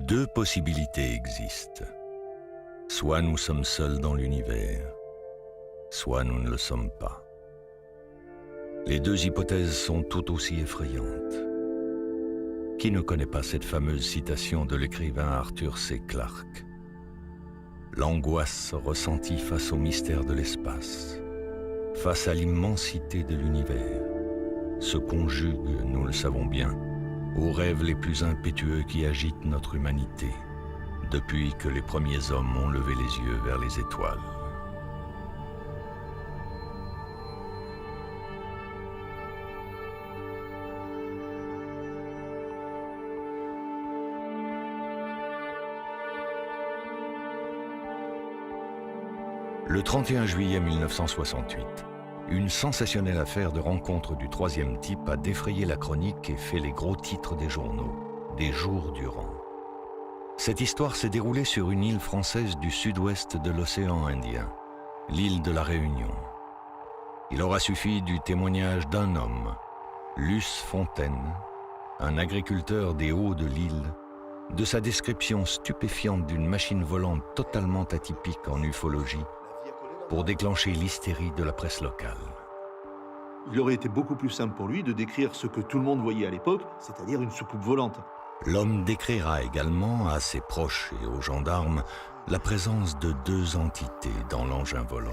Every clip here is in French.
Deux possibilités existent. Soit nous sommes seuls dans l'univers, soit nous ne le sommes pas. Les deux hypothèses sont tout aussi effrayantes. Qui ne connaît pas cette fameuse citation de l'écrivain Arthur C. Clarke? L'angoisse ressentie face au mystère de l'espace, face à l'immensité de l'univers, se conjugue, nous le savons bien, aux rêves les plus impétueux qui agitent notre humanité, depuis que les premiers hommes ont levé les yeux vers les étoiles. Le 31 juillet 1968, une sensationnelle affaire de rencontre du troisième type a défrayé la chronique et fait les gros titres des journaux, des jours durant. Cette histoire s'est déroulée sur une île française du sud-ouest de l'océan Indien, l'île de la Réunion. Il aura suffi du témoignage d'un homme, Luce Fontaine, un agriculteur des hauts de l'île, de sa description stupéfiante d'une machine volante totalement atypique en ufologie, pour déclencher l'hystérie de la presse locale. Il aurait été beaucoup plus simple pour lui de décrire ce que tout le monde voyait à l'époque, c'est-à-dire une soucoupe volante. L'homme décrira également à ses proches et aux gendarmes la présence de deux entités dans l'engin volant.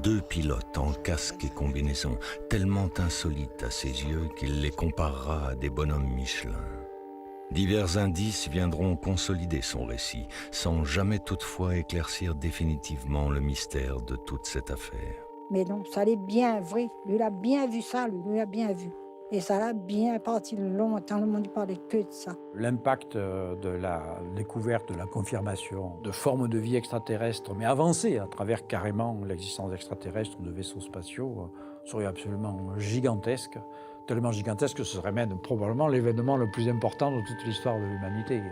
Deux pilotes en casque et combinaison, tellement insolites à ses yeux qu'il les comparera à des bonhommes Michelin. Divers indices viendront consolider son récit, sans jamais toutefois éclaircir définitivement le mystère de toute cette affaire. Mais non, ça l'est bien vrai. Lui, il a bien vu ça, lui a bien vu. Et ça l'a bien parti longtemps, le monde ne parlait que de ça. L'impact de la découverte, de la confirmation de formes de vie extraterrestres, mais avancées à travers carrément l'existence d'extraterrestres ou de vaisseaux spatiaux, serait absolument gigantesque. Tellement gigantesque que ce serait même probablement l'événement le plus important de toute l'histoire de l'humanité.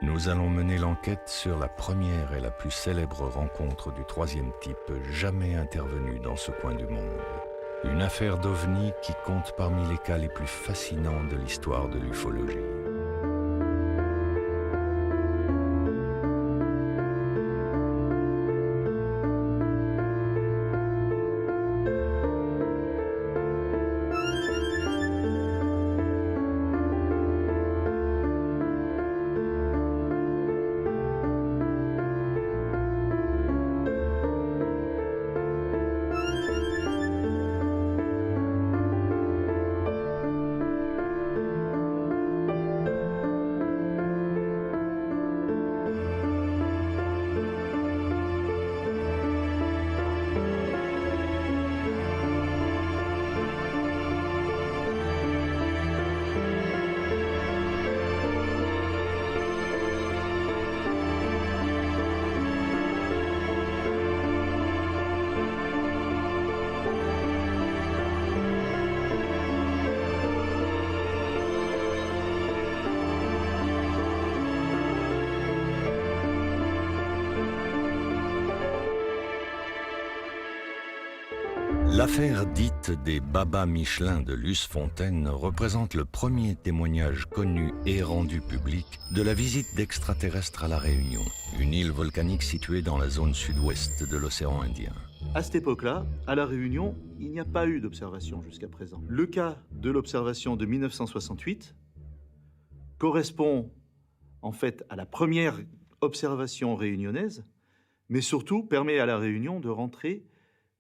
Nous allons mener l'enquête sur la première et la plus célèbre rencontre du troisième type jamais intervenue dans ce coin du monde. Une affaire d'OVNI qui compte parmi les cas les plus fascinants de l'histoire de l'ufologie. L'affaire dite des Babas Michelin de Luce Fontaine représente le premier témoignage connu et rendu public de la visite d'extraterrestres à La Réunion, une île volcanique située dans la zone sud-ouest de l'océan Indien. À cette époque-là, à La Réunion, il n'y a pas eu d'observation jusqu'à présent. Le cas de l'observation de 1968 correspond en fait à la première observation réunionnaise, mais surtout permet à La Réunion de rentrer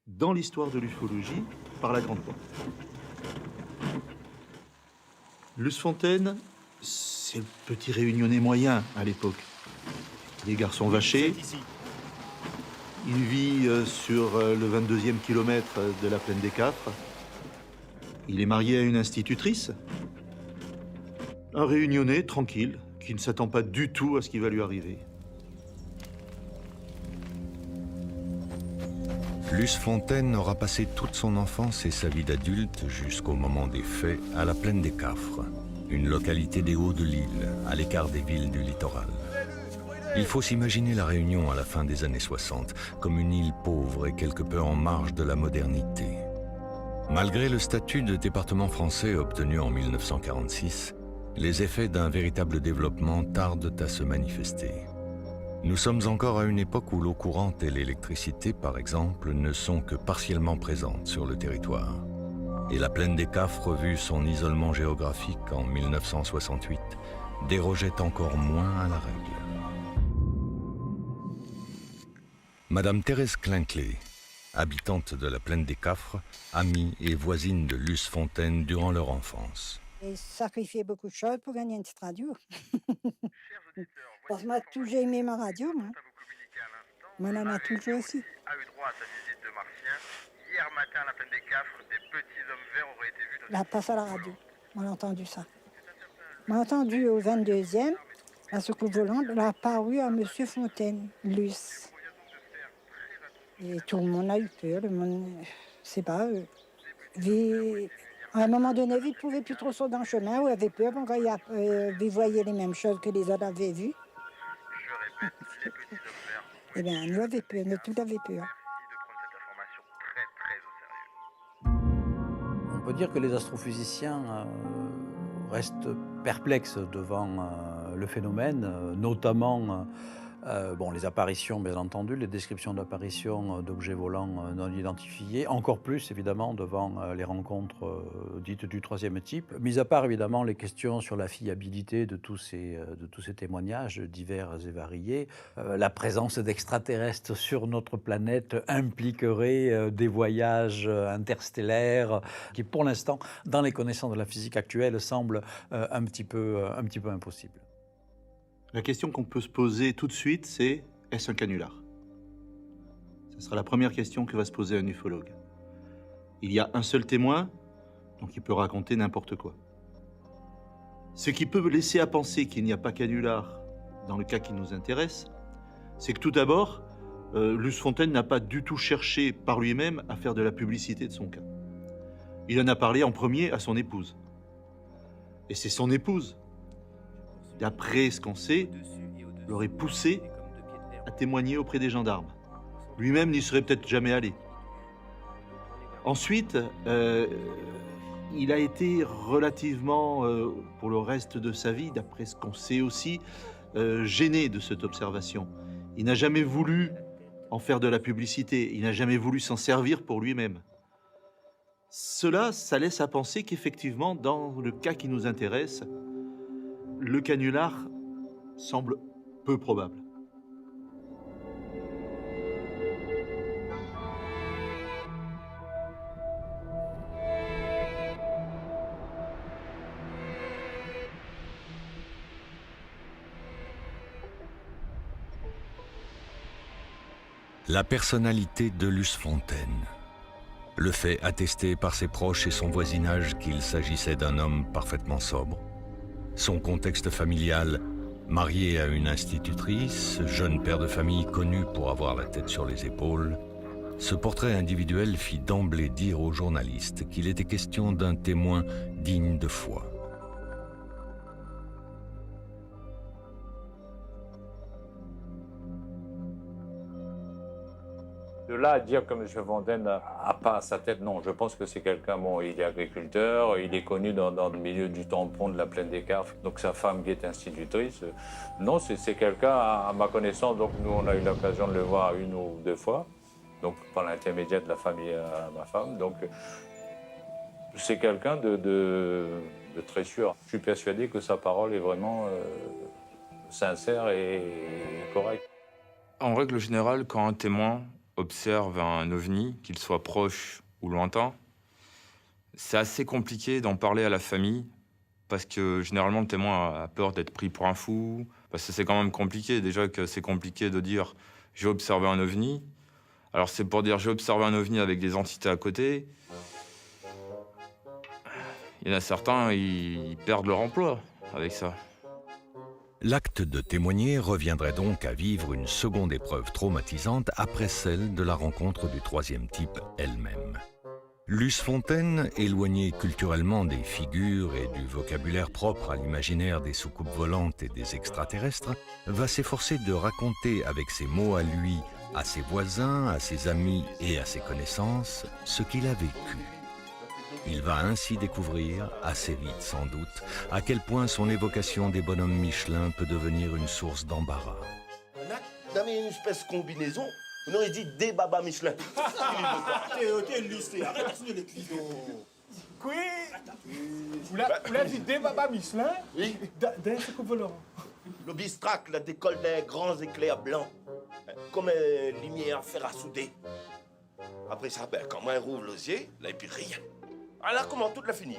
dans l'histoire de l'ufologie par la grande porte. Luce Fontaine, c'est le petit réunionnais moyen à l'époque. Les garçons vachés. Il vit sur le 22e kilomètre de la plaine des Cafres. Il est marié à une institutrice. Un réunionnais tranquille, qui ne s'attend pas du tout à ce qui va lui arriver. Luce Fontaine aura passé toute son enfance et sa vie d'adulte jusqu'au moment des faits à la plaine des Cafres, une localité des Hauts de l'île, à l'écart des villes du littoral. Il faut s'imaginer La Réunion à la fin des années 60 comme une île pauvre et quelque peu en marge de la modernité. Malgré le statut de département français obtenu en 1946, les effets d'un véritable développement tardent à se manifester. Nous sommes encore à une époque où l'eau courante et l'électricité, par exemple, ne sont que partiellement présentes sur le territoire. Et la plaine des Cafres, vu son isolement géographique en 1968, dérogeait encore moins à la règle. Madame Thérèse Clinclé, habitante de la plaine des Cafres, amie et voisine de Luce Fontaine durant leur enfance. Et sacrifier beaucoup de choses pour gagner une petite radio. Parce que moi, toujours aimé ma radio, moi. Moi, on a toujours aussi. A eu droit à sa visite de Martien. Hier matin, à la plaine des Cafres, des petits hommes verts auraient été vus dans La passe à la radio. On a entendu ça. On a entendu au 22e, la soucoupe volante, elle a apparu à M. Fontaine, Luce. Et tout le monde a eu peur. Le monde, c'est pas eux. À un moment donné, ils ne pouvaient plus trop sauter dans le chemin, ou avaient peur, quand ils voyaient les mêmes choses que les autres avaient vues. Je répète, les petits hommes verts. Eh bien, nous avions peur, nous tous avions peur. Merci de prendre cette information très, très au sérieux. On peut dire que les astrophysiciens restent perplexes devant le phénomène, notamment les apparitions, bien entendu, les descriptions d'apparitions d'objets volants non identifiés, encore plus évidemment devant les rencontres dites du troisième type. Mis à part évidemment les questions sur la fiabilité de tous ces témoignages divers et variés, la présence d'extraterrestres sur notre planète impliquerait des voyages interstellaires qui, pour l'instant, dans les connaissances de la physique actuelle, semblent un petit peu impossibles. La question qu'on peut se poser tout de suite, c'est « est-ce un canular ?» Ce sera la première question que va se poser un ufologue. Il y a un seul témoin, donc il peut raconter n'importe quoi. Ce qui peut laisser à penser qu'il n'y a pas canular dans le cas qui nous intéresse, c'est que tout d'abord, Luce Fontaine n'a pas du tout cherché par lui-même à faire de la publicité de son cas. Il en a parlé en premier à son épouse. Et c'est son épouse, d'après ce qu'on sait, l'aurait poussé à témoigner auprès des gendarmes. Lui-même n'y serait peut-être jamais allé. Ensuite, il a été relativement, pour le reste de sa vie, d'après ce qu'on sait aussi, gêné de cette observation. Il n'a jamais voulu en faire de la publicité, il n'a jamais voulu s'en servir pour lui-même. Cela, ça laisse à penser qu'effectivement, dans le cas qui nous intéresse, le canular semble peu probable. La personnalité de Luce Fontaine. Le fait attesté par ses proches et son voisinage qu'il s'agissait d'un homme parfaitement sobre. Son contexte familial, marié à une institutrice, jeune père de famille connu pour avoir la tête sur les épaules, ce portrait individuel fit d'emblée dire aux journalistes qu'il était question d'un témoin digne de foi. De là à dire que M. Fontaine n'a pas sa tête, non. Je pense que c'est quelqu'un, il est agriculteur, il est connu dans le milieu du tampon de la plaine des Cafres, donc sa femme qui est institutrice. Non, c'est quelqu'un, à ma connaissance, donc nous on a eu l'occasion de le voir une ou deux fois, donc par l'intermédiaire de la famille à ma femme. Donc c'est quelqu'un de très sûr. Je suis persuadé que sa parole est vraiment sincère et correcte. En règle générale, quand un témoin observe un ovni, qu'il soit proche ou lointain, c'est assez compliqué d'en parler à la famille parce que généralement le témoin a peur d'être pris pour un fou, parce que c'est quand même compliqué, déjà que c'est compliqué de dire « j'ai observé un ovni ». Alors c'est pour dire « j'ai observé un ovni avec des entités à côté ». Il y en a certains, ils perdent leur emploi avec ça. L'acte de témoigner reviendrait donc à vivre une seconde épreuve traumatisante après celle de la rencontre du troisième type elle-même. Luce Fontaine, éloignée culturellement des figures et du vocabulaire propre à l'imaginaire des soucoupes volantes et des extraterrestres, va s'efforcer de raconter avec ses mots à lui, à ses voisins, à ses amis et à ses connaissances, ce qu'il a vécu. Il va ainsi découvrir, assez vite sans doute, à quel point son évocation des bonhommes Michelin peut devenir une source d'embarras. On a une espèce de combinaison. On aurait dit des babas Michelin. T'es lycée, arrête de les clients. Quoi? Vous l'avez dit des babas Michelin? Oui. D'un second volant. Le bistrac, la décolle des grands éclairs blancs. Comme une lumière fer à souder. Après ça, ben, quand moi, elle rouvre l'osier, là, et puis rien. Alors, comment tout l'a fini?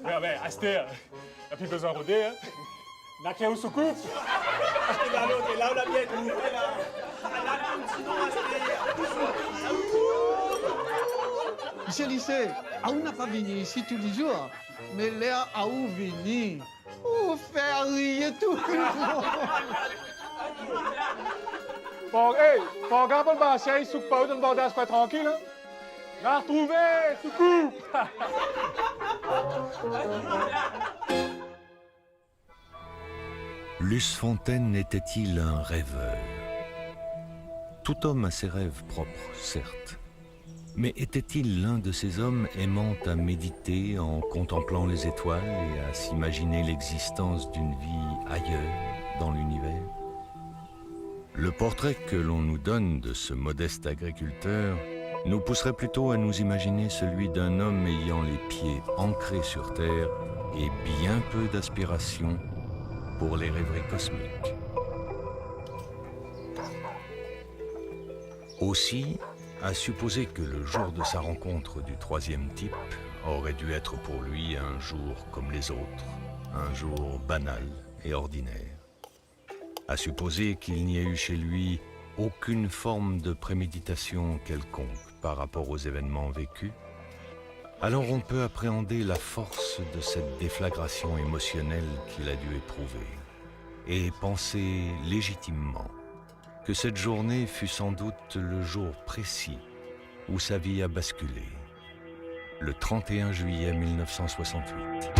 Mais Aster, n'a plus besoin de rôder, hein? N'a qu'à où se coupe? T'es là où la miette, où Monsieur Lycée, on n'a pas venu ici tous les jours, mais là, à où venir? Pour faire rire tout le monde. Bon, hey, faut regarder le bassin, il soupe pas où dans le bordage, pas tranquille, hein? L'a retrouvé, sous coupe! Luce Fontaine était-il un rêveur? Tout homme a ses rêves propres, certes. Mais était-il l'un de ces hommes aimant à méditer en contemplant les étoiles et à s'imaginer l'existence d'une vie ailleurs dans l'univers? Le portrait que l'on nous donne de ce modeste agriculteur nous pousserait plutôt à nous imaginer celui d'un homme ayant les pieds ancrés sur terre et bien peu d'aspiration pour les rêveries cosmiques. Aussi, à supposer que le jour de sa rencontre du troisième type aurait dû être pour lui un jour comme les autres, un jour banal et ordinaire. À supposer qu'il n'y ait eu chez lui aucune forme de préméditation quelconque par rapport aux événements vécus, alors on peut appréhender la force de cette déflagration émotionnelle qu'il a dû éprouver et penser légitimement que cette journée fut sans doute le jour précis où sa vie a basculé, le 31 juillet 1968.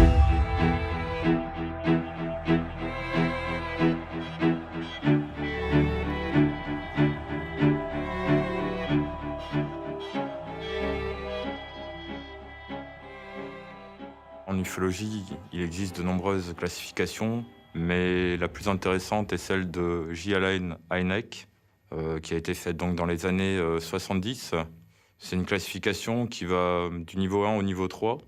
En ufologie, il existe de nombreuses classifications, mais la plus intéressante est celle de J. Allen Hynek, qui a été faite donc dans les années 70. C'est une classification qui va du niveau 1 au niveau 3.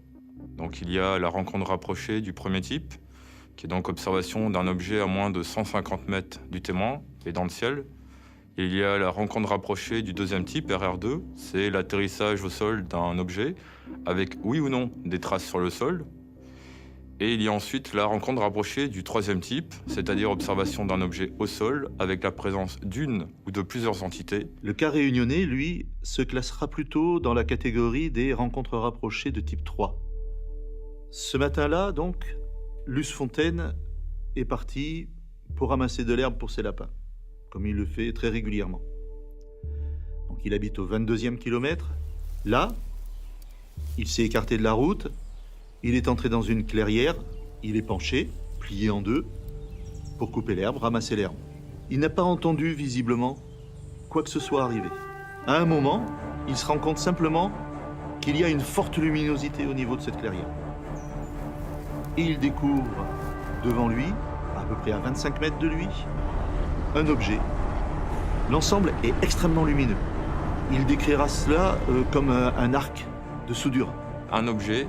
Donc il y a la rencontre rapprochée du premier type, qui est donc observation d'un objet à moins de 150 mètres du témoin et dans le ciel. Et il y a la rencontre rapprochée du deuxième type, RR2, c'est l'atterrissage au sol d'un objet avec oui ou non des traces sur le sol. Et il y a ensuite la rencontre rapprochée du troisième type, c'est-à-dire observation d'un objet au sol avec la présence d'une ou de plusieurs entités. Le cas réunionnais, lui, se classera plutôt dans la catégorie des rencontres rapprochées de type 3. Ce matin-là, donc, Luce Fontaine est parti pour ramasser de l'herbe pour ses lapins, comme il le fait très régulièrement. Donc il habite au 22e kilomètre. Là, il s'est écarté de la route, il est entré dans une clairière, il est penché, plié en deux, pour couper l'herbe, ramasser l'herbe. Il n'a pas entendu, visiblement, quoi que ce soit arriver. À un moment, il se rend compte simplement qu'il y a une forte luminosité au niveau de cette clairière. Et il découvre devant lui, à peu près à 25 mètres de lui, un objet. L'ensemble est extrêmement lumineux. Il décrira cela comme un arc de soudure. Un objet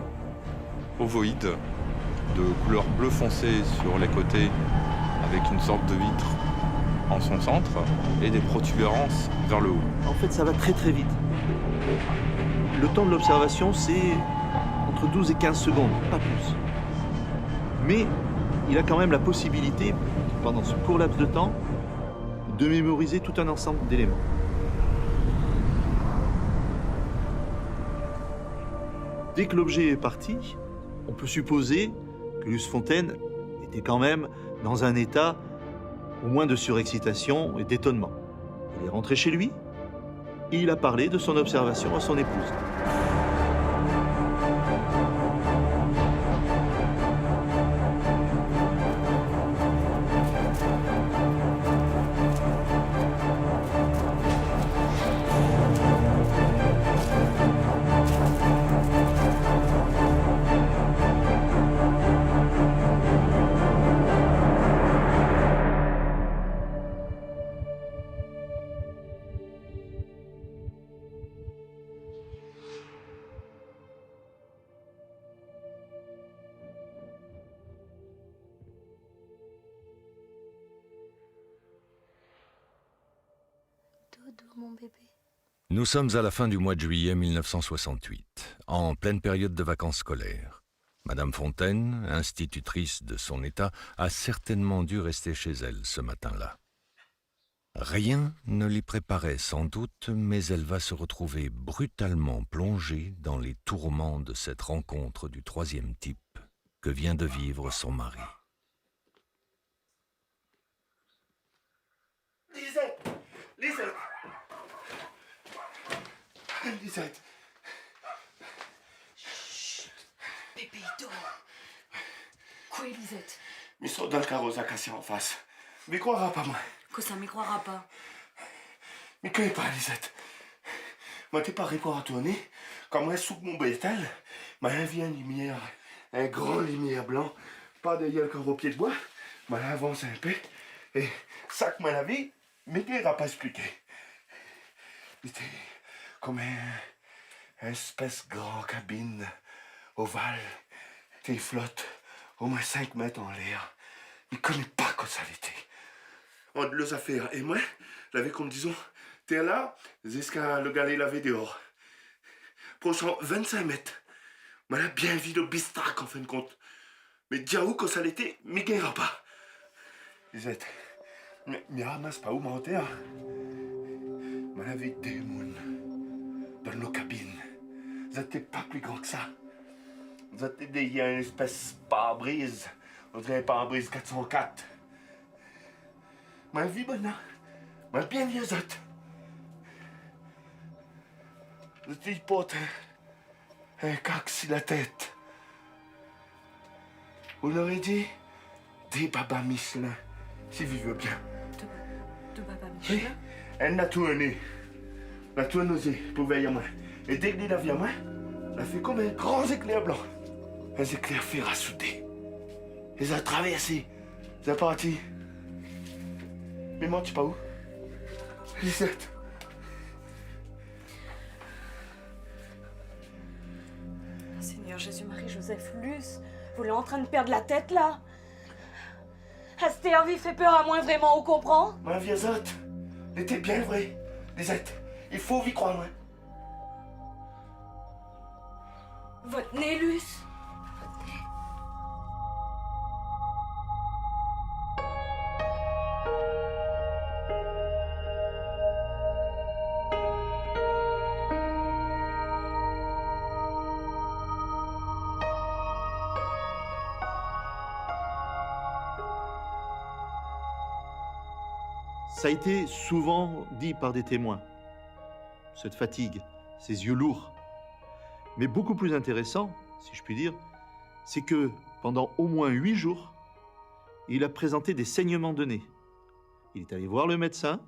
ovoïde de couleur bleu foncé sur les côtés avec une sorte de vitre en son centre et des protubérances vers le haut. En fait, ça va très très vite. Le temps de l'observation, c'est entre 12 et 15 secondes, pas plus. Mais il a quand même la possibilité, pendant ce court laps de temps, de mémoriser tout un ensemble d'éléments. Dès que l'objet est parti, on peut supposer que Luce Fontaine était quand même dans un état au moins de surexcitation et d'étonnement. Il est rentré chez lui et il a parlé de son observation à son épouse. dors, mon bébé? Nous sommes à la fin du mois de juillet 1968, en pleine période de vacances scolaires. Madame Fontaine, institutrice de son état, a certainement dû rester chez elle ce matin-là. Rien ne l'y préparait sans doute, mais elle va se retrouver brutalement plongée dans les tourments de cette rencontre du troisième type que vient de vivre son mari. Lisette! Lisette! Lisette! Chut! Bébé, dors. Quoi, Lisette? Mais sort dans le carrosse à casser en face. Mais croira pas, moi. Que ça m'y croira pas. Mais que pas, Lisette? Moi, t'es pas pour à tourner. Quand moi, sous mon bétal, m'a vu une lumière, un grand lumière blanc, pas derrière le corps au pied de bois, m'a avance un peu, et ça que m'a la vie, mais qu'il n'a pas expliqué. C'était comme un espèce grand cabine ovale, t'es flotte au moins 5 mètres en l'air. Il connaît pas quoi ça l'était. Entre les affaires et moi, l'avait comme disons, t'es là, jusqu'à le galet lavé dehors. Prochain 25 mètres. Moi, là, bien vu le bistrac en fin de compte. Mais diaou quand ça l'était, mais gagnera pas. Lisette, mais ramasse pas où mentir. Moi, l'avais des mounes dans nos cabines. Vous n'étiez pas plus grand que ça. Vous étiez derrière une espèce de pare-brise. On dirait un pare-brise 404. Ma vie, bonne, ma bien vieux autres. Vous étiez porte un cac sur la tête. Vous l'aurez dit, des babas Michelin, si vous voulez bien. De Baba Michelin? Elle n'a tourné. La tourné pour veiller à moi. Et dès que la vie à moi, elle a fait comme un grand éclair blanc. Un éclair fer à souder. Ils ont traversé. Ils sont partis. Mais moi, tu sais pas où? Lisette. Seigneur Jésus-Marie-Joseph Luce, vous l'êtes en train de perdre la tête, là? Astéervie fait peur à moins, vraiment, on comprend? Ma vieille Zotte, était bien vrai. Lisette, il faut y croire, moi. Votre nez, Luce? Ça a été souvent dit par des témoins. Cette fatigue, ces yeux lourds. Mais beaucoup plus intéressant, si je puis dire, c'est que pendant au moins 8 jours, il a présenté des saignements de nez. Il est allé voir le médecin,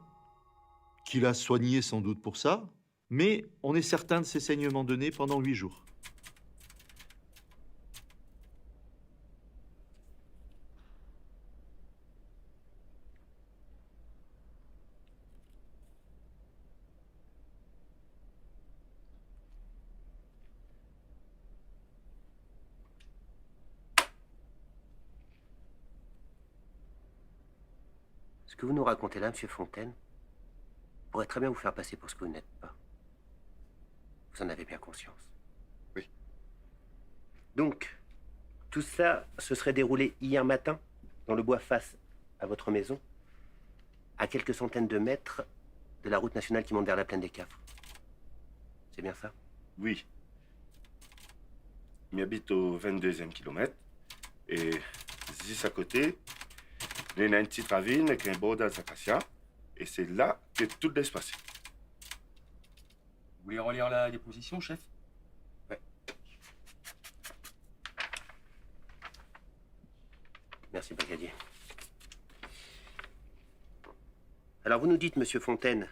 qui l'a soigné sans doute pour ça, mais on est certain de ces saignements de nez pendant 8 jours. Ce que vous nous racontez là, M. Fontaine, pourrait très bien vous faire passer pour ce que vous n'êtes pas. Vous en avez bien conscience. Oui. Donc, tout ça se serait déroulé hier matin, dans le bois face à votre maison, à quelques centaines de mètres de la route nationale qui monte vers la plaine des Cafres. C'est bien ça? Oui. Il habite au 22e kilomètre. Et juste à côté, il y a une petite ravine avec un bord d'acacia. Et c'est là que tout doit se passer. Vous voulez relire la déposition, chef? Ouais. Merci, brigadier. Alors, vous nous dites, Monsieur Fontaine,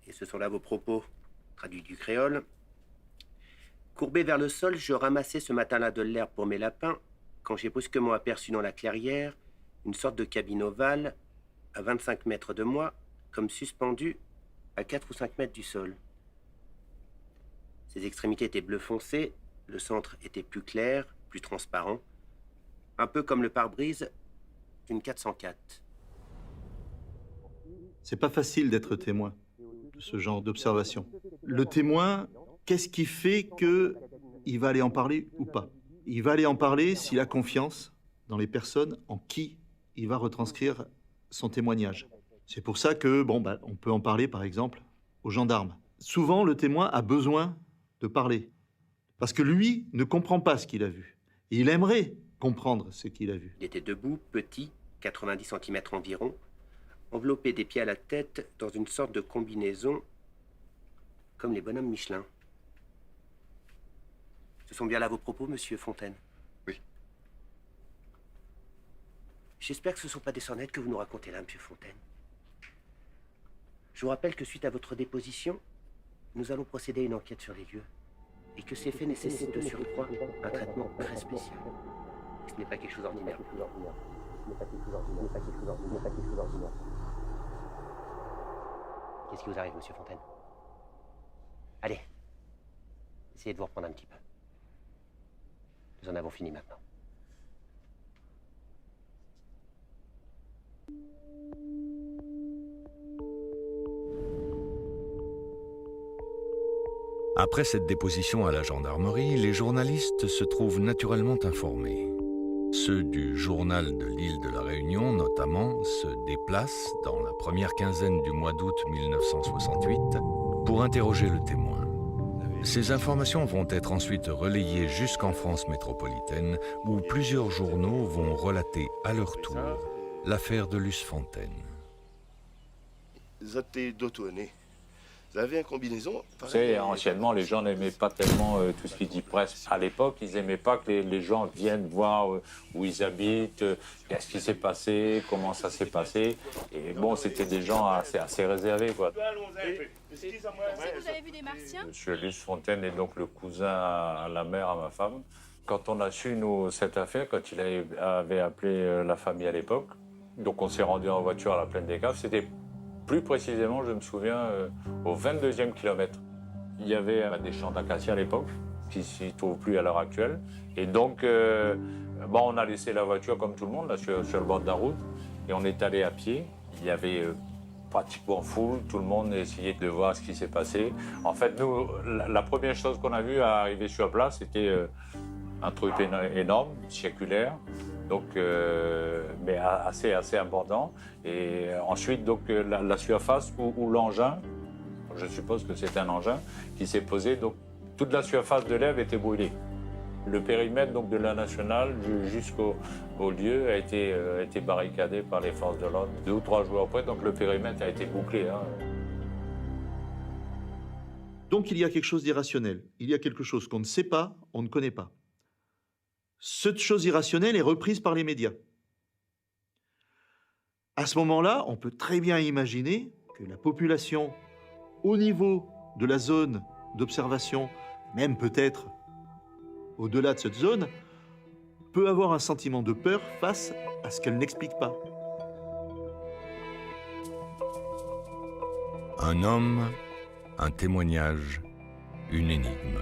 et ce sont là vos propos, traduits du créole, courbé vers le sol, je ramassais ce matin-là de l'herbe pour mes lapins, quand j'ai brusquement aperçu dans la clairière une sorte de cabine ovale, à 25 mètres de moi, comme suspendue à 4 ou 5 mètres du sol. Ses extrémités étaient bleu foncé, le centre était plus clair, plus transparent, un peu comme le pare-brise d'une 404. C'est pas facile d'être témoin. ce genre d'observation. Le témoin, qu'est-ce qui fait qu'il va aller en parler ou pas? Il va aller en parler s'il a confiance dans les personnes en qui il va retranscrire son témoignage. C'est pour ça que, on peut en parler, par exemple, aux gendarmes. Souvent, le témoin a besoin de parler, parce que lui ne comprend pas ce qu'il a vu. Et il aimerait comprendre ce qu'il a vu. Il était debout, petit, 90 cm environ, enveloppé des pieds à la tête dans une sorte de combinaison comme les bonhommes Michelin. Ce sont bien là vos propos, monsieur Fontaine? Oui. J'espère que ce ne sont pas des sornettes que vous nous racontez là, monsieur Fontaine. Je vous rappelle que suite à votre déposition, nous allons procéder à une enquête sur les lieux et que ces faits nécessitent de surcroît un traitement très spécial. Ce n'est pas quelque chose d'ordinaire. Qu'est-ce qui vous arrive, monsieur Fontaine? Allez, essayez de vous reprendre un petit peu. Nous en avons fini maintenant. Après cette déposition à la gendarmerie, les journalistes se trouvent naturellement informés. Ceux du journal de l'île de la Réunion, notamment, se déplacent dans la première quinzaine du mois d'août 1968 pour interroger le témoin. Ces informations vont être ensuite relayées jusqu'en France métropolitaine, où plusieurs journaux vont relater à leur tour l'affaire de Luce Fontaine. Vous étiez d'autoné. Vous avez une combinaison. Vous savez, anciennement, les gens n'aimaient pas tellement tout ce qui dit presse. À l'époque, ils n'aimaient pas que les gens viennent voir où ils habitent, qu'est-ce qui s'est passé, comment ça s'est passé. Et bon, c'était des gens assez réservés, quoi. Vous avez vu des martiens? Monsieur Luce Fontaine est donc le cousin à la mère, à ma femme. Quand on a su, nous, cette affaire, quand il avait appelé la famille à l'époque, donc on s'est rendu en voiture à la Plaine des Caves, c'était plus précisément, je me souviens, au 22e kilomètre. Il y avait des champs d'acacia à l'époque, qui ne s'y trouvent plus à l'heure actuelle. Et donc, on a laissé la voiture comme tout le monde, là, sur le bord de la route, et on est allé à pied. Il y avait pratiquement foule, tout le monde essayait de voir ce qui s'est passé. En fait, nous, la première chose qu'on a vue à arriver sur place, c'était un truc énorme, circulaire, donc, mais assez important. Et ensuite, donc, la surface ou l'engin, je suppose que c'est un engin, qui s'est posé, donc toute la surface de l'herbe était brûlée. Le périmètre donc, de la nationale jusqu'au lieu a été barricadé par les forces de l'ordre. 2 ou 3 jours après, donc le périmètre a été bouclé. Donc il y a quelque chose d'irrationnel. Il y a quelque chose qu'on ne sait pas, on ne connaît pas. Cette chose irrationnelle est reprise par les médias. À ce moment-là, on peut très bien imaginer que la population, au niveau de la zone d'observation, même peut-être au-delà de cette zone, peut avoir un sentiment de peur face à ce qu'elle n'explique pas. Un homme, un témoignage, une énigme.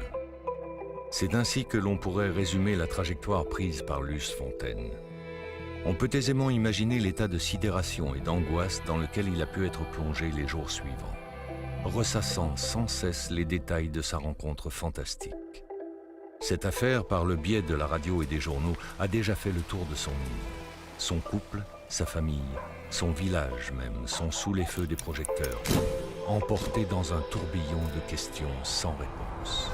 C'est ainsi que l'on pourrait résumer la trajectoire prise par Luce Fontaine. On peut aisément imaginer l'état de sidération et d'angoisse dans lequel il a pu être plongé les jours suivants, ressassant sans cesse les détails de sa rencontre fantastique. Cette affaire, par le biais de la radio et des journaux, a déjà fait le tour de son île. Son couple, sa famille, son village même sont sous les feux des projecteurs, emportés dans un tourbillon de questions sans réponse.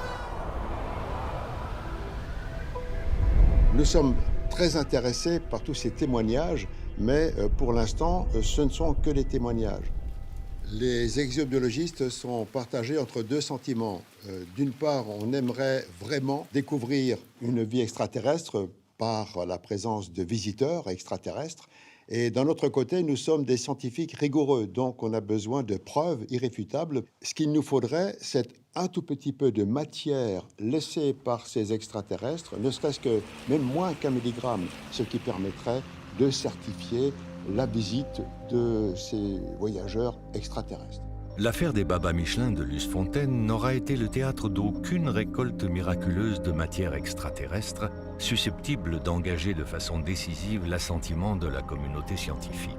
Nous sommes très intéressés par tous ces témoignages, mais pour l'instant, ce ne sont que des témoignages. Les exobiologistes sont partagés entre 2 sentiments. D'une part, on aimerait vraiment découvrir une vie extraterrestre par la présence de visiteurs extraterrestres. Et d'un autre côté, nous sommes des scientifiques rigoureux, donc on a besoin de preuves irréfutables. Ce qu'il nous faudrait, c'est un tout petit peu de matière laissée par ces extraterrestres, ne serait-ce que même moins qu'1 milligramme, ce qui permettrait de certifier la visite de ces voyageurs extraterrestres. L'affaire des Babas Michelin de Luce Fontaine n'aura été le théâtre d'aucune récolte miraculeuse de matière extraterrestre susceptible d'engager de façon décisive l'assentiment de la communauté scientifique.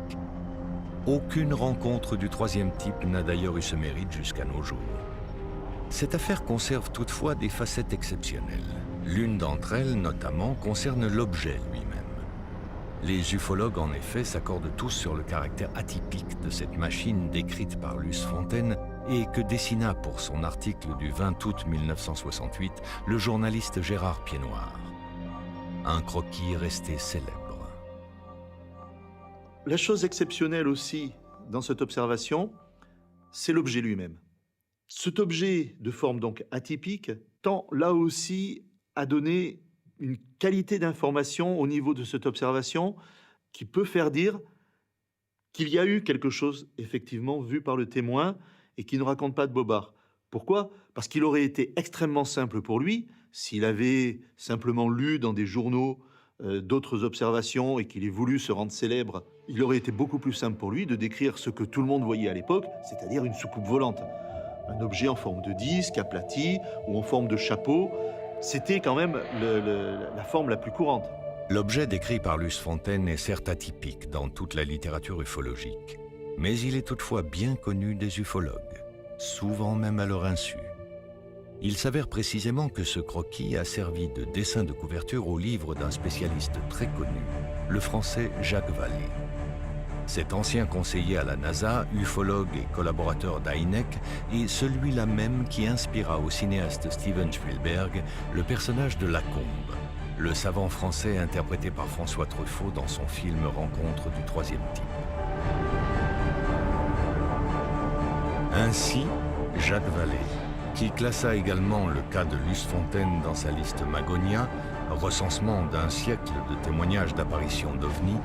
Aucune rencontre du troisième type n'a d'ailleurs eu ce mérite jusqu'à nos jours. Cette affaire conserve toutefois des facettes exceptionnelles. L'une d'entre elles, notamment, concerne l'objet lui-même. Les ufologues, en effet, s'accordent tous sur le caractère atypique de cette machine décrite par Luce Fontaine et que dessina pour son article du 20 août 1968 le journaliste Gérard Piednoir. Un croquis resté célèbre. La chose exceptionnelle aussi dans cette observation, c'est l'objet lui-même. Cet objet de forme donc atypique tend là aussi à donner une qualité d'information au niveau de cette observation qui peut faire dire qu'il y a eu quelque chose effectivement vu par le témoin et qui ne raconte pas de bobard. Pourquoi ? Parce qu'il aurait été extrêmement simple pour lui, s'il avait simplement lu dans des journaux d'autres observations et qu'il ait voulu se rendre célèbre, il aurait été beaucoup plus simple pour lui de décrire ce que tout le monde voyait à l'époque, c'est-à-dire une soucoupe volante. Un objet en forme de disque, aplati ou en forme de chapeau, c'était quand même la forme la plus courante. L'objet décrit par Luce Fontaine est certes atypique dans toute la littérature ufologique, mais il est toutefois bien connu des ufologues, souvent même à leur insu. Il s'avère précisément que ce croquis a servi de dessin de couverture au livre d'un spécialiste très connu, le français Jacques Vallée. Cet ancien conseiller à la NASA, ufologue et collaborateur d'Hynek, est celui-là même qui inspira au cinéaste Steven Spielberg le personnage de Lacombe, le savant français interprété par François Truffaut dans son film Rencontre du troisième type. Ainsi, Jacques Vallée, qui classa également le cas de Luce Fontaine dans sa liste Magonia, recensement d'un siècle de témoignages d'apparitions d'OVNI,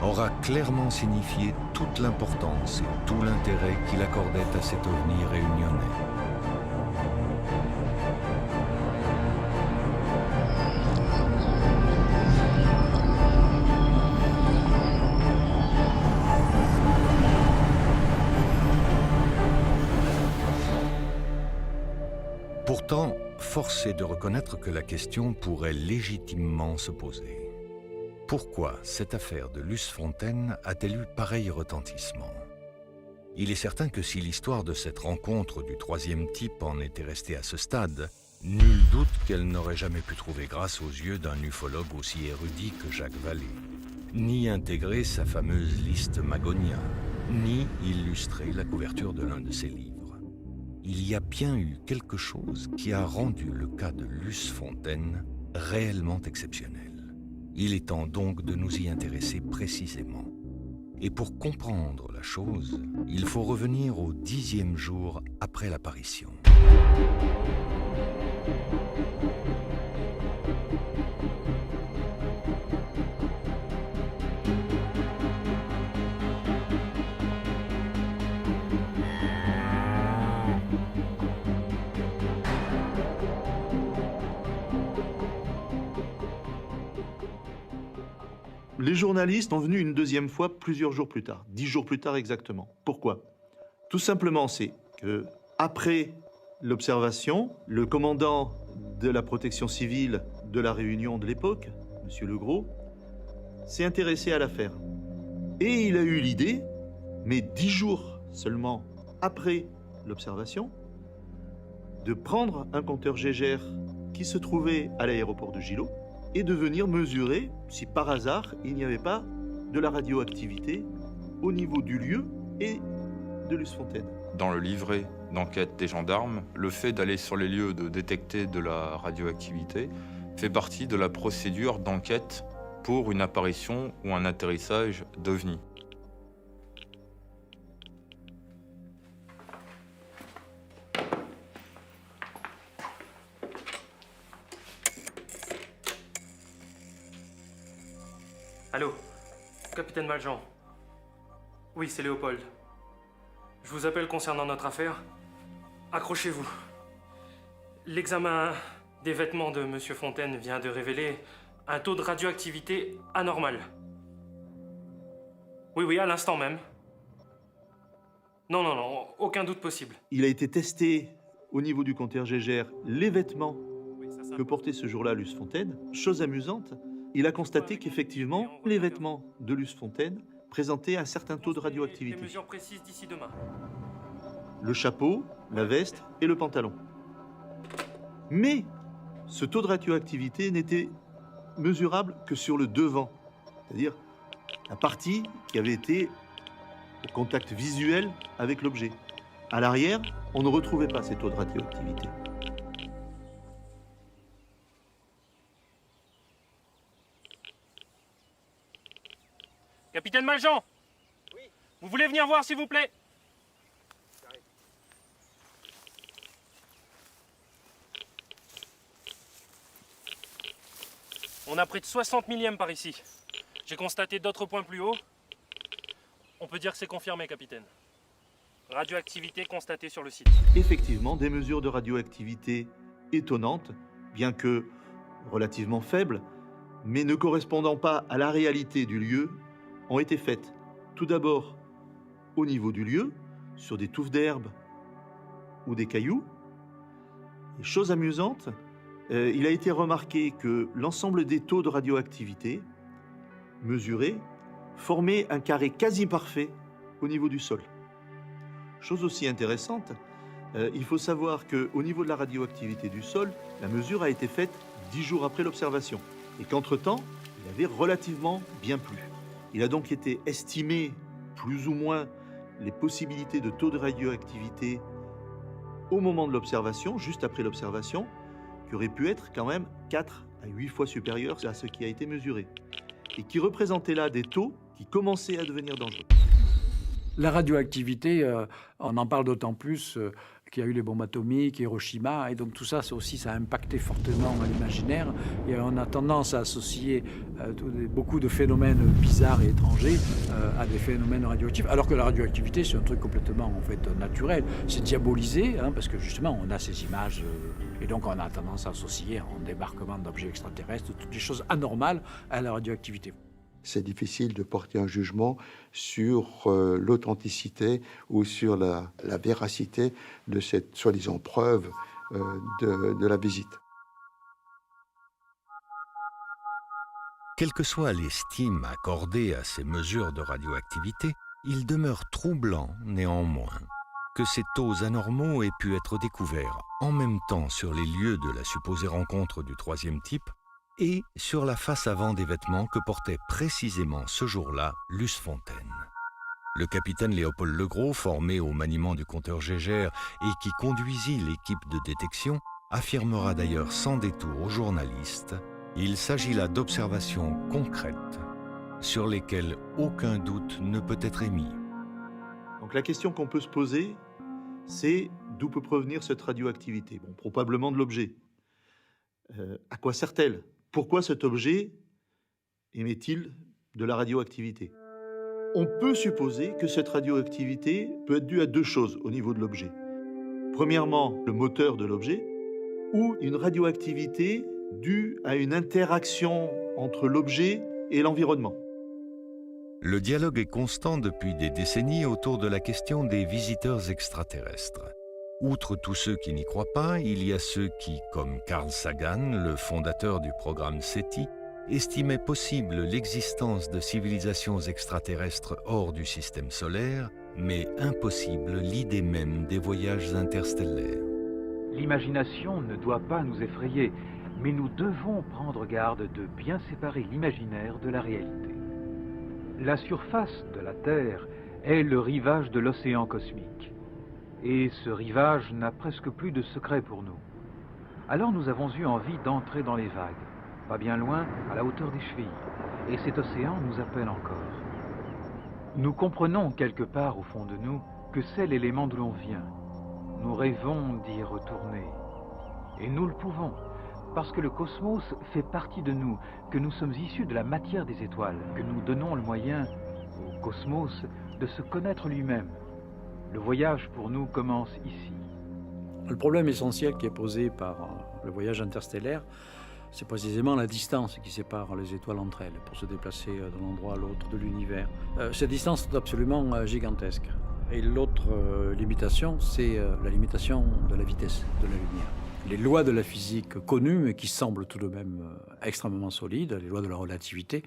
aura clairement signifié toute l'importance et tout l'intérêt qu'il accordait à cet OVNI réunionnais. Pourtant, force est de reconnaître que la question pourrait légitimement se poser. Pourquoi cette affaire de Luce Fontaine a-t-elle eu pareil retentissement ? Il est certain que si l'histoire de cette rencontre du troisième type en était restée à ce stade, nul doute qu'elle n'aurait jamais pu trouver grâce aux yeux d'un ufologue aussi érudit que Jacques Vallée, ni intégrer sa fameuse liste Magonia, ni illustrer la couverture de l'un de ses livres. Il y a bien eu quelque chose qui a rendu le cas de Luce Fontaine réellement exceptionnel. Il est temps donc de nous y intéresser précisément. Et pour comprendre la chose, il faut revenir au 10e jour après l'apparition. Les journalistes sont venus une deuxième fois plusieurs jours plus tard, 10 jours plus tard exactement. Pourquoi ? Tout simplement, c'est que après l'observation, le commandant de la protection civile de la Réunion de l'époque, M. Legros, s'est intéressé à l'affaire. Et il a eu l'idée, mais 10 jours seulement après l'observation, de prendre un compteur Gégère qui se trouvait à l'aéroport de Gillot et de venir mesurer si par hasard il n'y avait pas de la radioactivité au niveau du lieu et de Luce Fontaine. Dans le livret d'enquête des gendarmes, le fait d'aller sur les lieux de détecter de la radioactivité fait partie de la procédure d'enquête pour une apparition ou un atterrissage d'OVNI. Allô, capitaine Valjean. Oui, c'est Léopold. Je vous appelle concernant notre affaire. Accrochez-vous. L'examen des vêtements de Monsieur Fontaine vient de révéler un taux de radioactivité anormal. Oui, à l'instant même. Non, aucun doute possible. Il a été testé au niveau du compteur Gégère les vêtements que portait ce jour-là Luce Fontaine. Chose amusante, il a constaté qu'effectivement, les vêtements de Luce Fontaine présentait un certain taux de radioactivité. Des mesures précises d'ici demain. Le chapeau, la veste et le pantalon. Mais ce taux de radioactivité n'était mesurable que sur le devant, c'est-à-dire la partie qui avait été au contact visuel avec l'objet. À l'arrière, on ne retrouvait pas ces taux de radioactivité. Capitaine Maljean. Oui. Vous voulez venir voir, s'il vous plaît? On a près de 60 millièmes par ici. J'ai constaté d'autres points plus hauts. On peut dire que c'est confirmé, capitaine. Radioactivité constatée sur le site. Effectivement, des mesures de radioactivité étonnantes, bien que relativement faibles, mais ne correspondant pas à la réalité du lieu, ont été faites. Tout d'abord, au niveau du lieu, sur des touffes d'herbe ou des cailloux. Et chose amusante, il a été remarqué que l'ensemble des taux de radioactivité mesurés formaient un carré quasi parfait au niveau du sol. Chose aussi intéressante, il faut savoir qu'au niveau de la radioactivité du sol, la mesure a été faite 10 jours après l'observation et qu'entre-temps, il avait relativement bien plu. Il a donc été estimé plus ou moins les possibilités de taux de radioactivité au moment de l'observation, juste après l'observation, qui aurait pu être quand même 4 à 8 fois supérieur à ce qui a été mesuré, et qui représentait là des taux qui commençaient à devenir dangereux. La radioactivité, on en parle d'autant plus qu'il y a eu les bombes atomiques, Hiroshima, et donc tout ça, ça a impacté fortement l'imaginaire, et on a tendance à associer beaucoup de phénomènes bizarres et étrangers à des phénomènes radioactifs, alors que la radioactivité, c'est un truc complètement en fait naturel. C'est diabolisé, parce que justement, on a ces images, et donc on a tendance à associer en débarquement d'objets extraterrestres, toutes des choses anormales à la radioactivité. C'est difficile de porter un jugement sur l'authenticité ou sur la véracité de cette soi-disant preuve de la visite. Quelle que soit l'estime accordée à ces mesures de radioactivité, il demeure troublant néanmoins que ces taux anormaux aient pu être découverts en même temps sur les lieux de la supposée rencontre du troisième type et sur la face avant des vêtements que portait précisément ce jour-là Luce Fontaine. Le capitaine Léopold Legros, formé au maniement du compteur Gégère et qui conduisit l'équipe de détection, affirmera d'ailleurs sans détour aux journalistes: il s'agit là d'observations concrètes sur lesquelles aucun doute ne peut être émis. Donc la question qu'on peut se poser, c'est d'où peut provenir cette radioactivité? Bon, probablement de l'objet. À quoi sert-elle? Pourquoi cet objet émet-il de la radioactivité? On peut supposer que cette radioactivité peut être due à deux choses au niveau de l'objet. Premièrement, le moteur de l'objet, ou une radioactivité due à une interaction entre l'objet et l'environnement. Le dialogue est constant depuis des décennies autour de la question des visiteurs extraterrestres. Outre tous ceux qui n'y croient pas, il y a ceux qui, comme Carl Sagan, le fondateur du programme SETI, estimaient possible l'existence de civilisations extraterrestres hors du système solaire, mais impossible l'idée même des voyages interstellaires. L'imagination ne doit pas nous effrayer, mais nous devons prendre garde de bien séparer l'imaginaire de la réalité. La surface de la Terre est le rivage de l'océan cosmique. Et ce rivage n'a presque plus de secret pour nous. Alors nous avons eu envie d'entrer dans les vagues, pas bien loin, à la hauteur des chevilles. Et cet océan nous appelle encore. Nous comprenons quelque part au fond de nous que c'est l'élément d'où l'on vient. Nous rêvons d'y retourner. Et nous le pouvons, parce que le cosmos fait partie de nous, que nous sommes issus de la matière des étoiles, que nous donnons le moyen au cosmos de se connaître lui-même. Le voyage pour nous commence ici. Le problème essentiel qui est posé par le voyage interstellaire, c'est précisément la distance qui sépare les étoiles entre elles pour se déplacer d'un endroit à l'autre de l'univers. Cette distance est absolument gigantesque. Et l'autre limitation, c'est la limitation de la vitesse de la lumière. Les lois de la physique connues, mais qui semblent tout de même extrêmement solides, les lois de la relativité,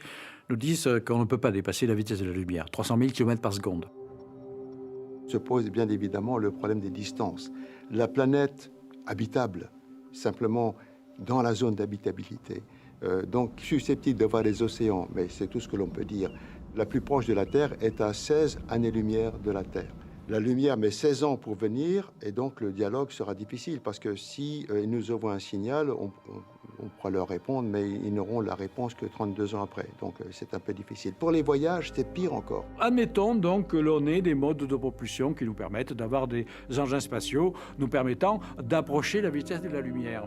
nous disent qu'on ne peut pas dépasser la vitesse de la lumière, 300 000 km par seconde. Se pose bien évidemment le problème des distances. La planète habitable, simplement dans la zone d'habitabilité, donc susceptible de voir les océans, mais c'est tout ce que l'on peut dire, la plus proche de la Terre est à 16 années-lumière de la Terre. La lumière met 16 ans pour venir et donc le dialogue sera difficile parce que si ils nous envoient un signal, on pourra leur répondre, mais ils n'auront la réponse que 32 ans après. Donc c'est un peu difficile. Pour les voyages, c'est pire encore. Admettons donc que l'on ait des modes de propulsion qui nous permettent d'avoir des engins spatiaux nous permettant d'approcher la vitesse de la lumière.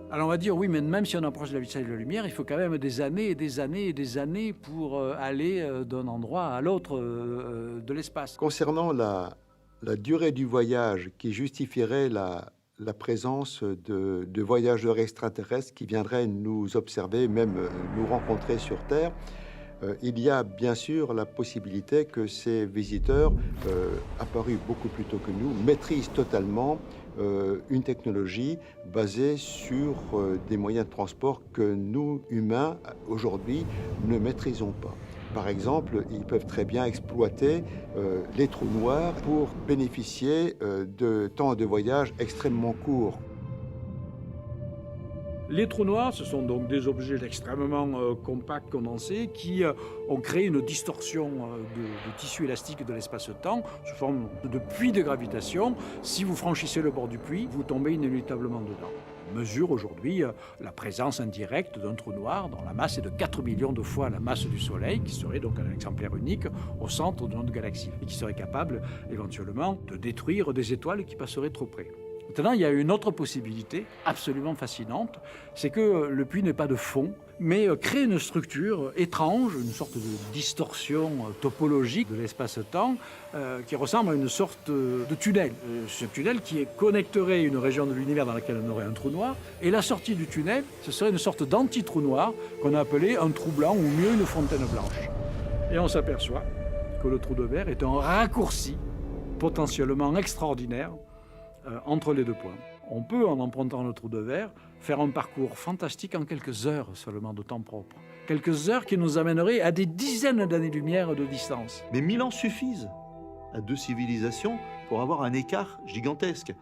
Alors on va dire, oui, mais même si on approche de la vitesse de la lumière, il faut quand même des années et des années et des années pour aller d'un endroit à l'autre de l'espace. Concernant la durée du voyage qui justifierait la présence de voyageurs extraterrestres qui viendraient nous observer, même nous rencontrer sur Terre, il y a bien sûr la possibilité que ces visiteurs, apparus beaucoup plus tôt que nous, maîtrisent totalement une technologie basée sur des moyens de transport que nous, humains, aujourd'hui, ne maîtrisons pas. Par exemple, ils peuvent très bien exploiter les trous noirs pour bénéficier de temps de voyage extrêmement courts. Les trous noirs, ce sont donc des objets extrêmement compacts, condensés, qui ont créé une distorsion de tissu élastique de l'espace-temps sous forme de puits de gravitation. Si vous franchissez le bord du puits, vous tombez inéluctablement dedans. On mesure aujourd'hui la présence indirecte d'un trou noir dont la masse est de 4 millions de fois la masse du Soleil, qui serait donc un exemplaire unique au centre de notre galaxie et qui serait capable éventuellement de détruire des étoiles qui passeraient trop près. Maintenant, il y a une autre possibilité absolument fascinante, c'est que le puits n'est pas de fond, mais crée une structure étrange, une sorte de distorsion topologique de l'espace-temps qui ressemble à une sorte de tunnel. Ce tunnel qui connecterait une région de l'univers dans laquelle on aurait un trou noir, et la sortie du tunnel, ce serait une sorte d'anti-trou noir qu'on a appelé un trou blanc ou mieux une fontaine blanche. Et on s'aperçoit que le trou de verre est un raccourci potentiellement extraordinaire entre les deux points. On peut, en empruntant le trou de verre, faire un parcours fantastique en quelques heures seulement de temps propre. Quelques heures qui nous amèneraient à des dizaines d'années-lumière de distance. Mais 1000 ans suffisent à deux civilisations pour avoir un écart gigantesque.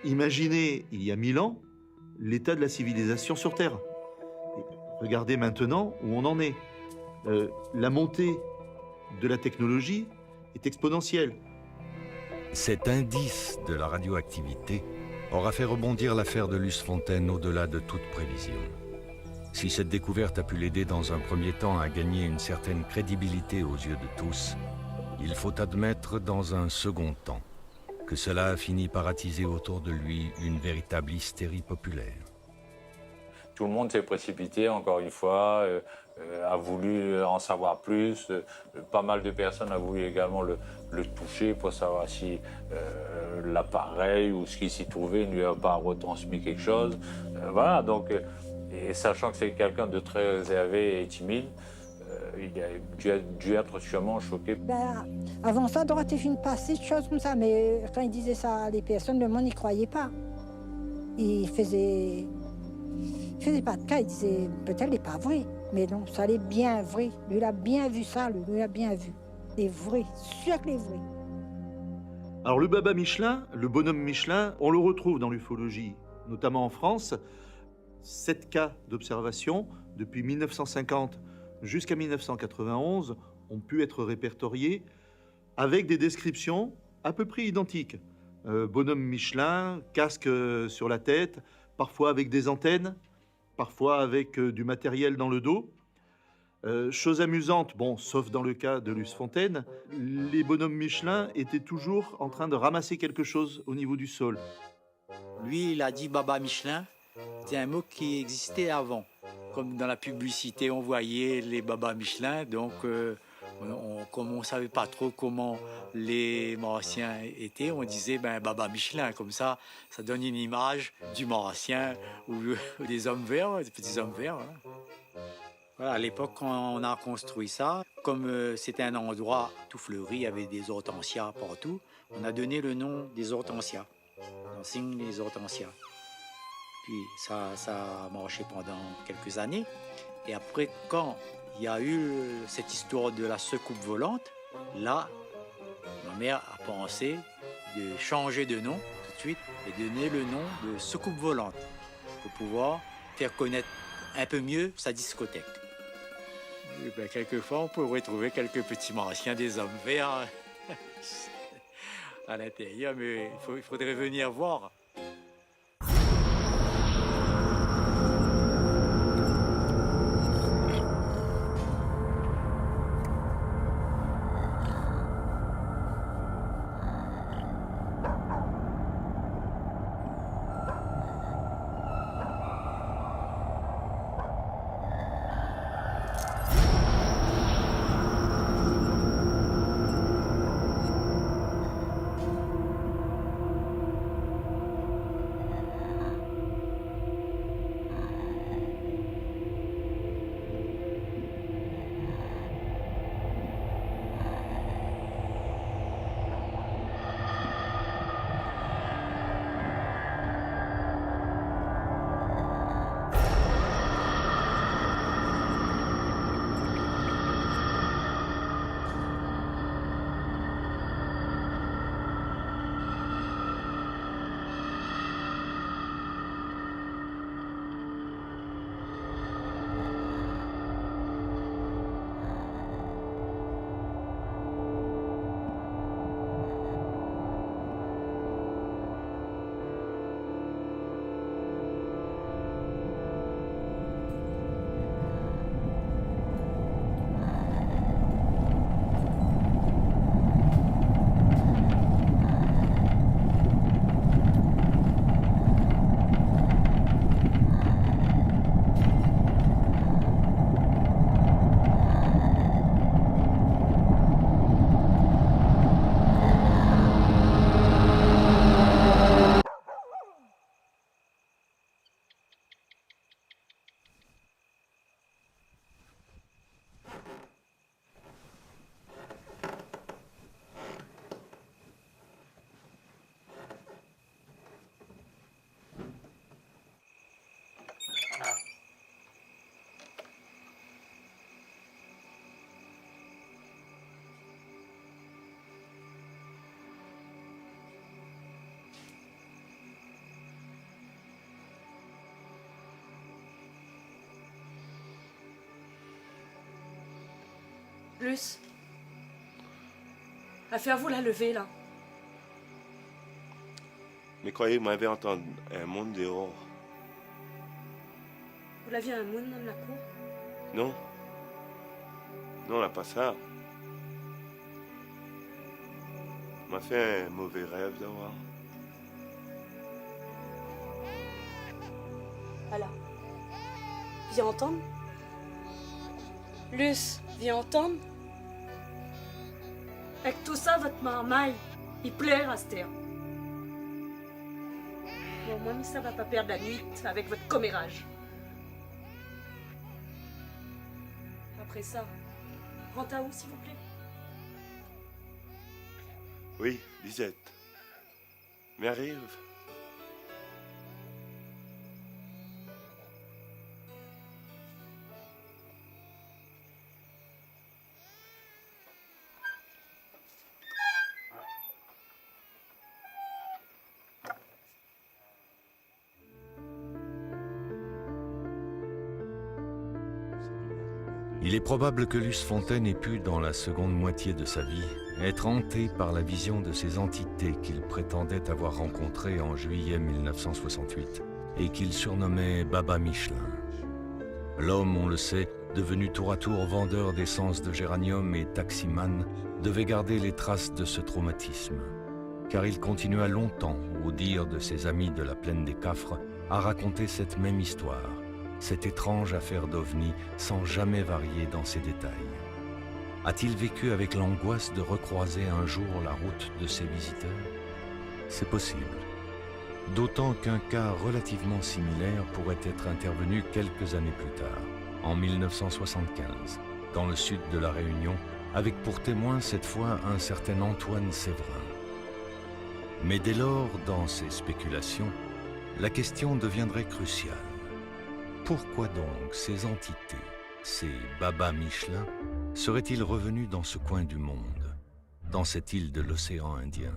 Imaginez, il y a 1000 ans, l'état de la civilisation sur Terre. Et regardez maintenant où on en est. La montée de la technologie est exponentielle. Cet indice de la radioactivité aura fait rebondir l'affaire de Luce Fontaine au-delà de toute prévision. Si cette découverte a pu l'aider dans un premier temps à gagner une certaine crédibilité aux yeux de tous, il faut admettre dans un second temps que cela a fini par attiser autour de lui une véritable hystérie populaire. Tout le monde s'est précipité, encore une fois, a voulu en savoir plus. Pas mal de personnes ont voulu également le toucher pour savoir si l'appareil ou ce qui s'y trouvait ne lui a pas retransmis quelque chose. Voilà, donc, et sachant que c'est quelqu'un de très réservé et timide, il a dû être sûrement choqué. Avant ça, Dorothée Fine passait des choses comme ça, mais quand il disait ça, les personnes, le monde n'y croyait pas. Il faisait pas de cas, il disait peut-être n'est pas vrai, mais non, ça allait bien vrai. Lui, il a bien vu ça, lui, il a bien vu. C'est vrai, sûr que c'est vrai. Alors le Baba Michelin, le bonhomme Michelin, on le retrouve dans l'ufologie, notamment en France. 7 cas d'observation depuis 1950 jusqu'à 1991 ont pu être répertoriés avec des descriptions à peu près identiques. Bonhomme Michelin, casque sur la tête, parfois avec des antennes, parfois avec du matériel dans le dos. Chose amusante, bon, sauf dans le cas de Luce Fontaine, les bonhommes Michelin étaient toujours en train de ramasser quelque chose au niveau du sol. Lui, il a dit Baba Michelin, c'est un mot qui existait avant. Comme dans la publicité, on voyait les Baba Michelin, donc comme on ne savait pas trop comment les Maurassiens étaient, on disait Baba Michelin, comme ça donne une image du Maurassien ou des hommes verts, des petits hommes verts. Hein. Voilà, à l'époque, quand on a construit ça, comme c'était un endroit tout fleuri, il y avait des hortensias partout, on a donné le nom des hortensias. On signe les hortensias. Puis ça a marché pendant quelques années. Et après, quand il y a eu cette histoire de la secoupe volante. Là, ma mère a pensé de changer de nom tout de suite et donner le nom de secoupe volante pour pouvoir faire connaître un peu mieux sa discothèque. Et ben, quelquefois, on peut retrouver quelques petits martiens, des hommes verts à l'intérieur, mais il faudrait venir voir. Luce, affaire-vous la lever, là. Mais croyez, vous m'avez entendu un monde dehors. Vous l'aviez un moon dans la cour? Non. Non, on n'a pas ça. On m'a fait un mauvais rêve d'avoir. Voilà. Viens entendre. Luce, viens entendre. Avec tout ça, votre marmaille, il plaît, Aster. Bon, moi, ça va pas perdre la nuit avec votre commérage. Après ça, rentre à où, s'il vous plaît? Oui, Lisette. Mais arrive. Il est probable que Luce Fontaine ait pu, dans la seconde moitié de sa vie, être hanté par la vision de ces entités qu'il prétendait avoir rencontrées en juillet 1968 et qu'il surnommait Baba Michelin. L'homme, on le sait, devenu tour à tour vendeur d'essence de géranium et taximan, devait garder les traces de ce traumatisme. Car il continua longtemps, au dire de ses amis de la plaine des Cafres, à raconter cette même histoire, cette étrange affaire d'OVNI sans jamais varier dans ses détails. A-t-il vécu avec l'angoisse de recroiser un jour la route de ses visiteurs? C'est possible. D'autant qu'un cas relativement similaire pourrait être intervenu quelques années plus tard, en 1975, dans le sud de la Réunion, avec pour témoin cette fois un certain Antoine Séverin. Mais dès lors, dans ces spéculations, la question deviendrait cruciale. Pourquoi donc ces entités, ces Baba Michelin, seraient-ils revenus dans ce coin du monde, dans cette île de l'océan Indien?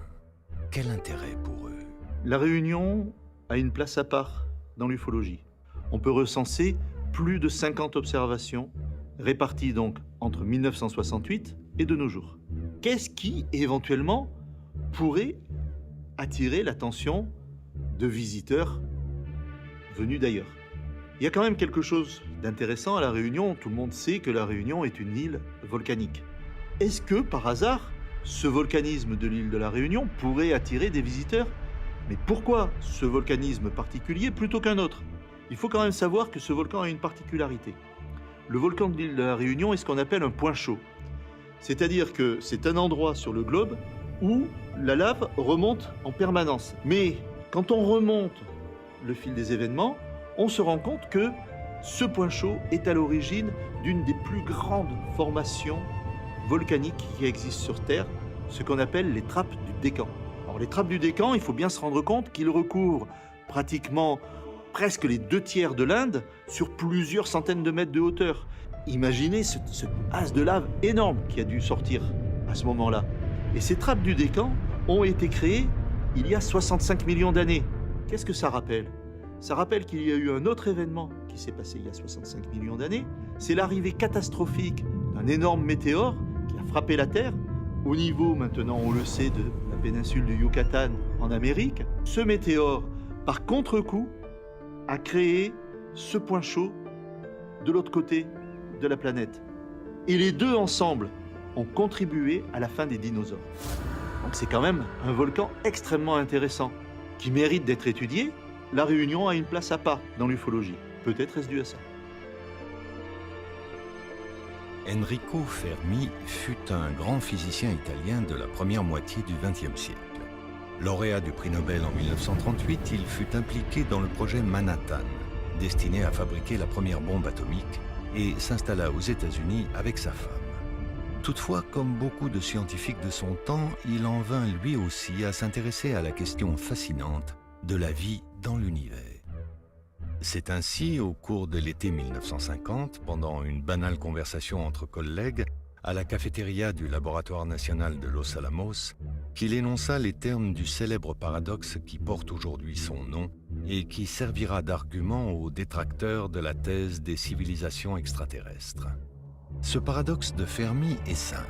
Quel intérêt pour eux? La Réunion a une place à part dans l'ufologie. On peut recenser plus de 50 observations, réparties donc entre 1968 et de nos jours. Qu'est-ce qui, éventuellement, pourrait attirer l'attention de visiteurs venus d'ailleurs? Il y a quand même quelque chose d'intéressant à La Réunion. Tout le monde sait que La Réunion est une île volcanique. Est-ce que, par hasard, ce volcanisme de l'île de La Réunion pourrait attirer des visiteurs? Mais pourquoi ce volcanisme particulier plutôt qu'un autre? Il faut quand même savoir que ce volcan a une particularité. Le volcan de l'île de La Réunion est ce qu'on appelle un point chaud. C'est-à-dire que c'est un endroit sur le globe où la lave remonte en permanence. Mais quand on remonte le fil des événements, on se rend compte que ce point chaud est à l'origine d'une des plus grandes formations volcaniques qui existent sur Terre, ce qu'on appelle les trappes du Décan. Alors les trappes du Décan, il faut bien se rendre compte qu'ils recouvrent pratiquement presque les 2/3 de l'Inde sur plusieurs centaines de mètres de hauteur. Imaginez ce as de lave énorme qui a dû sortir à ce moment-là. Et ces trappes du Décan ont été créées il y a 65 millions d'années. Qu'est-ce que ça rappelle? Ça rappelle qu'il y a eu un autre événement qui s'est passé il y a 65 millions d'années. C'est l'arrivée catastrophique d'un énorme météore qui a frappé la Terre, au niveau, maintenant on le sait, de la péninsule du Yucatan en Amérique. Ce météore, par contre-coup, a créé ce point chaud de l'autre côté de la planète. Et les deux ensemble ont contribué à la fin des dinosaures. Donc c'est quand même un volcan extrêmement intéressant, qui mérite d'être étudié. La Réunion a une place à part dans l'ufologie. Peut-être est-ce dû à ça. Enrico Fermi fut un grand physicien italien de la première moitié du XXe siècle. Lauréat du prix Nobel en 1938, il fut impliqué dans le projet Manhattan, destiné à fabriquer la première bombe atomique, et s'installa aux États-Unis avec sa femme. Toutefois, comme beaucoup de scientifiques de son temps, il en vint lui aussi à s'intéresser à la question fascinante de la vie dans l'univers. C'est ainsi, au cours de l'été 1950, pendant une banale conversation entre collègues, à la cafétéria du Laboratoire national de Los Alamos, qu'il énonça les termes du célèbre paradoxe qui porte aujourd'hui son nom et qui servira d'argument aux détracteurs de la thèse des civilisations extraterrestres. Ce paradoxe de Fermi est simple.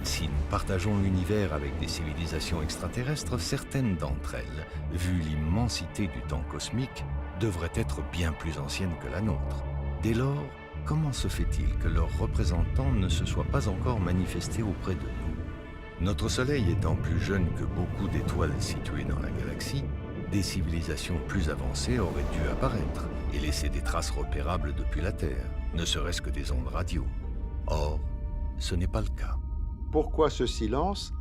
Si nous partageons l'univers avec des civilisations extraterrestres, certaines d'entre elles, vu l'immensité du temps cosmique, devraient être bien plus anciennes que la nôtre. Dès lors, comment se fait-il que leurs représentants ne se soient pas encore manifestés auprès de nous? Notre Soleil étant plus jeune que beaucoup d'étoiles situées dans la galaxie, des civilisations plus avancées auraient dû apparaître et laisser des traces repérables depuis la Terre, ne serait-ce que des ondes radio. Or, ce n'est pas le cas. Pourquoi ce silence?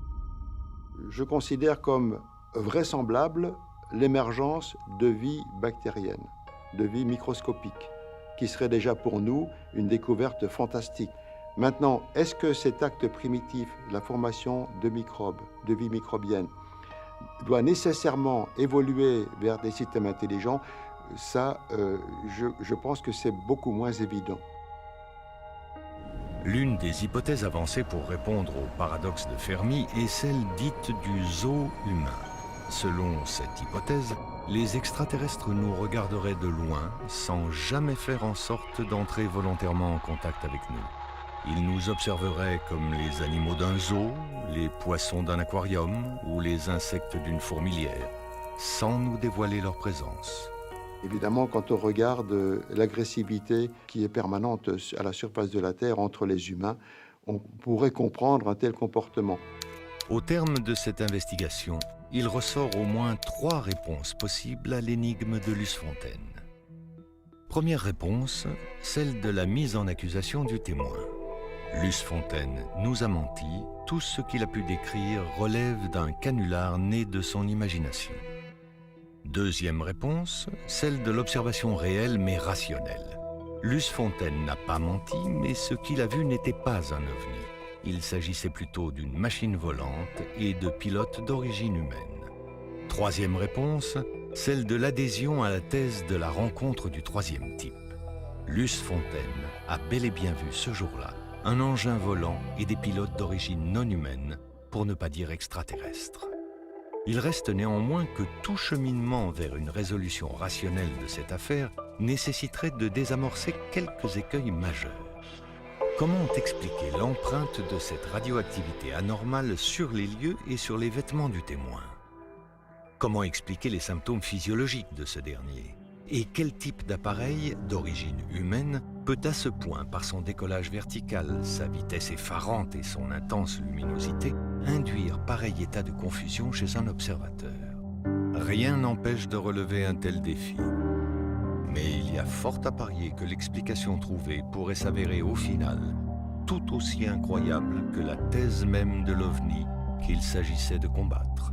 Je considère comme vraisemblable l'émergence de vie bactérienne, de vie microscopique, qui serait déjà pour nous une découverte fantastique. Maintenant, est-ce que cet acte primitif, la formation de microbes, de vie microbienne, doit nécessairement évoluer vers des systèmes intelligents? Ça, je pense que c'est beaucoup moins évident. L'une des hypothèses avancées pour répondre au paradoxe de Fermi est celle dite du zoo humain. Selon cette hypothèse, les extraterrestres nous regarderaient de loin sans jamais faire en sorte d'entrer volontairement en contact avec nous. Ils nous observeraient comme les animaux d'un zoo, les poissons d'un aquarium ou les insectes d'une fourmilière, sans nous dévoiler leur présence. Évidemment, quand on regarde l'agressivité qui est permanente à la surface de la Terre entre les humains, on pourrait comprendre un tel comportement. Au terme de cette investigation, il ressort au moins 3 réponses possibles à l'énigme de Luce Fontaine. Première réponse, celle de la mise en accusation du témoin. Luce Fontaine nous a menti, tout ce qu'il a pu décrire relève d'un canular né de son imagination. Deuxième réponse, celle de l'observation réelle mais rationnelle. Luce Fontaine n'a pas menti, mais ce qu'il a vu n'était pas un ovni. Il s'agissait plutôt d'une machine volante et de pilotes d'origine humaine. Troisième réponse, celle de l'adhésion à la thèse de la rencontre du troisième type. Luce Fontaine a bel et bien vu ce jour-là un engin volant et des pilotes d'origine non humaine, pour ne pas dire extraterrestre. Il reste néanmoins que tout cheminement vers une résolution rationnelle de cette affaire nécessiterait de désamorcer quelques écueils majeurs. Comment expliquer l'empreinte de cette radioactivité anormale sur les lieux et sur les vêtements du témoin? Comment expliquer les symptômes physiologiques de ce dernier? Et quel type d'appareil, d'origine humaine, peut à ce point, par son décollage vertical, sa vitesse effarante et son intense luminosité, induire pareil état de confusion chez un observateur? Rien n'empêche de relever un tel défi. Mais il y a fort à parier que l'explication trouvée pourrait s'avérer au final tout aussi incroyable que la thèse même de l'OVNI qu'il s'agissait de combattre.